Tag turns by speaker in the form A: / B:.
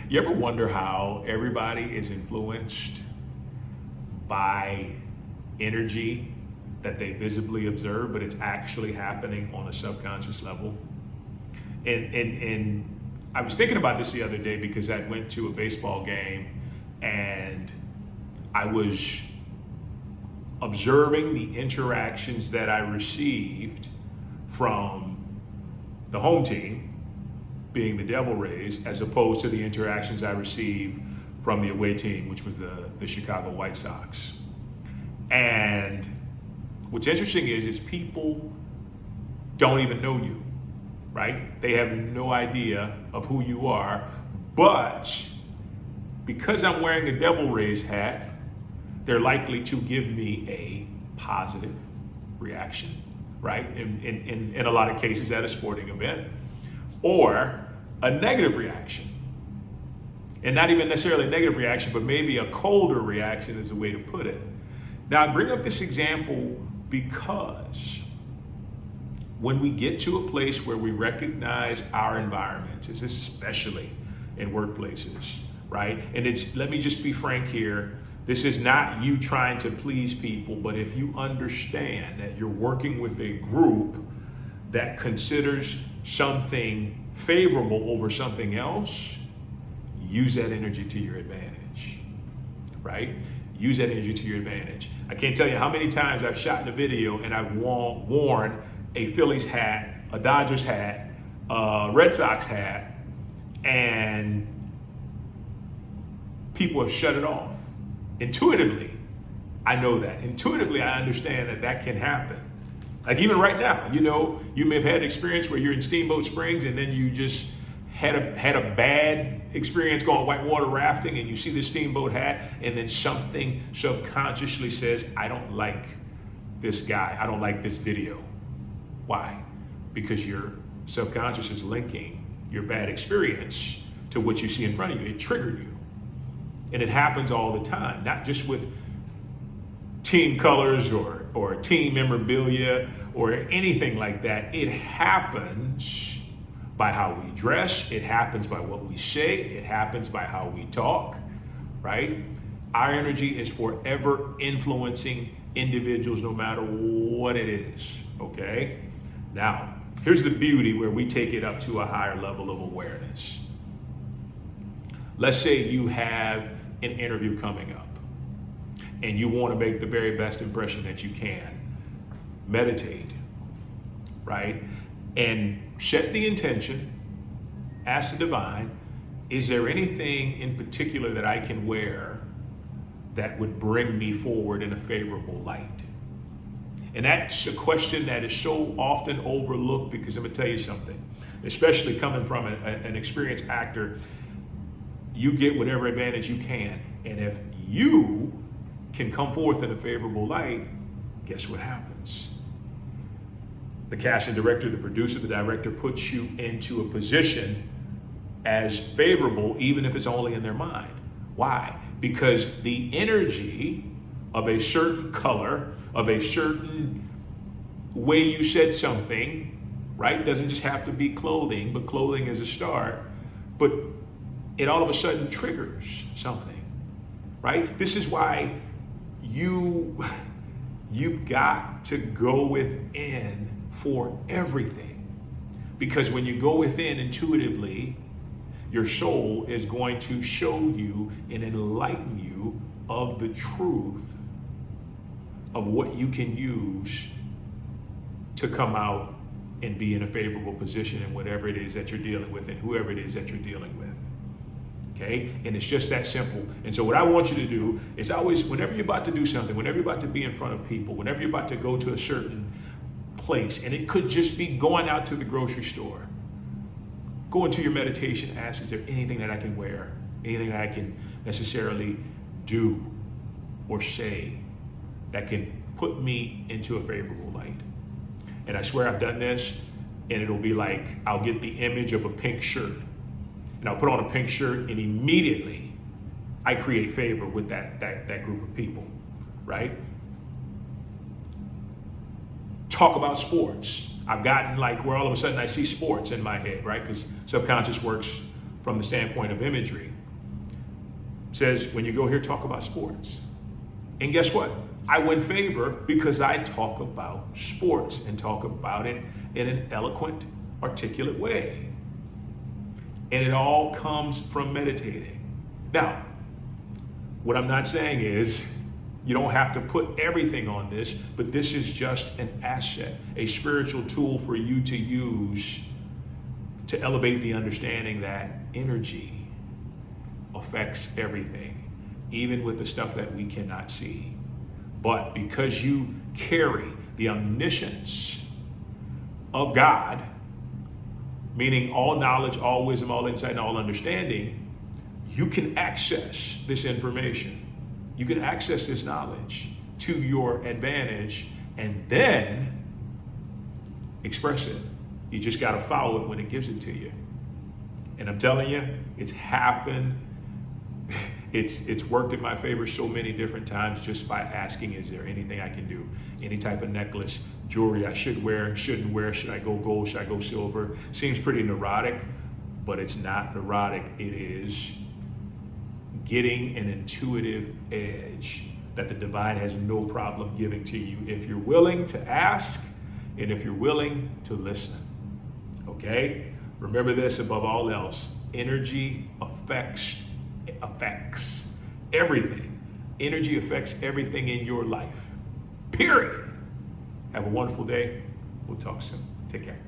A: You ever wonder how everybody is influenced by energy that they visibly observe, but it's actually happening on a subconscious level? And I was thinking about this the other day because I went to a baseball game and I was observing the interactions that I received from the home team, being the Devil Rays, as opposed to the interactions I received from the away team, which was the Chicago White Sox. And what's interesting is people don't even know you, right? They have no idea of who you are, but because I'm wearing a Devil Rays hat, they're likely to give me a positive reaction, right? In a lot of cases at a sporting event, or a negative reaction. And not even necessarily a negative reaction, but maybe a colder reaction is a way to put it. Now, I bring up this example because when we get to a place where we recognize our environments, this is especially in workplaces, right? And let me just be frank here. This is not you trying to please people, but if you understand that you're working with a group that considers something favorable over something else, use that energy to your advantage, right? Use that energy to your advantage. I can't tell you how many times I've shot in a video and I've worn a Phillies hat, a Dodgers hat, a Red Sox hat, and people have shut it off. Intuitively, I know that. Intuitively, I understand that can happen. Like even right now, you may have had an experience where you're in Steamboat Springs and then you just had a bad experience going whitewater rafting and you see this steamboat hat and then something subconsciously says, I don't like this guy. I don't like this video. Why? Because your subconscious is linking your bad experience to what you see in front of you. It triggered you. And it happens all the time, not just with team colors or team memorabilia or anything like that. It happens by how we dress. It happens by what we say. It happens by how we talk, right? Our energy is forever influencing individuals no matter what it is, okay? Now, here's the beauty where we take it up to a higher level of awareness. Let's say you have an interview coming up and you want to make the very best impression that you can. Meditate, right? And set the intention, ask the divine, is there anything in particular that I can wear that would bring me forward in a favorable light? And that's a question that is so often overlooked because I'm gonna tell you something, especially coming from an experienced actor, you get whatever advantage you can. And if you can come forth in a favorable light, guess what happens? The casting director, the producer, the director puts you into a position as favorable, even if it's only in their mind. Why? Because the energy of a certain color, of a certain way you said something, right? Doesn't just have to be clothing, but clothing is a start. But it all of a sudden triggers something, right? This is why you've got to go within for everything. Because when you go within intuitively, your soul is going to show you and enlighten you of the truth of what you can use to come out and be in a favorable position in whatever it is that you're dealing with and whoever it is that you're dealing with. Okay? And it's just that simple. And so what I want you to do is always, whenever you're about to do something, whenever you're about to be in front of people, whenever you're about to go to a certain place, and it could just be going out to the grocery store, go into your meditation, ask, is there anything that I can wear? Anything that I can necessarily do or say that can put me into a favorable light? And I swear I've done this, and it'll be like, I'll get the image of a pink shirt, and I'll put on a pink shirt, and immediately I create favor with that group of people, right? Talk about sports. I've gotten like where all of a sudden I see sports in my head, right? Because subconscious works from the standpoint of imagery. It says, when you go here, talk about sports. And guess what? I win favor because I talk about sports and talk about it in an eloquent, articulate way. And it all comes from meditating. Now, what I'm not saying is you don't have to put everything on this, but this is just an asset, a spiritual tool for you to use to elevate the understanding that energy affects everything, even with the stuff that we cannot see. But because you carry the omniscience of God, meaning all knowledge, all wisdom, all insight, and all understanding, you can access this information. You can access this knowledge to your advantage and then express it. You just got to follow it when it gives it to you. And I'm telling you, it's happened. It's worked in my favor so many different times just by asking, is there anything I can do? Any type of necklace, jewelry I should wear, shouldn't wear, should I go gold, should I go silver? Seems pretty neurotic, but it's not neurotic. It is getting an intuitive edge that the divine has no problem giving to you if you're willing to ask and if you're willing to listen. Okay? Remember this above all else, energy affects everything. Energy affects everything in your life. Period. Have a wonderful day. We'll talk soon. Take care.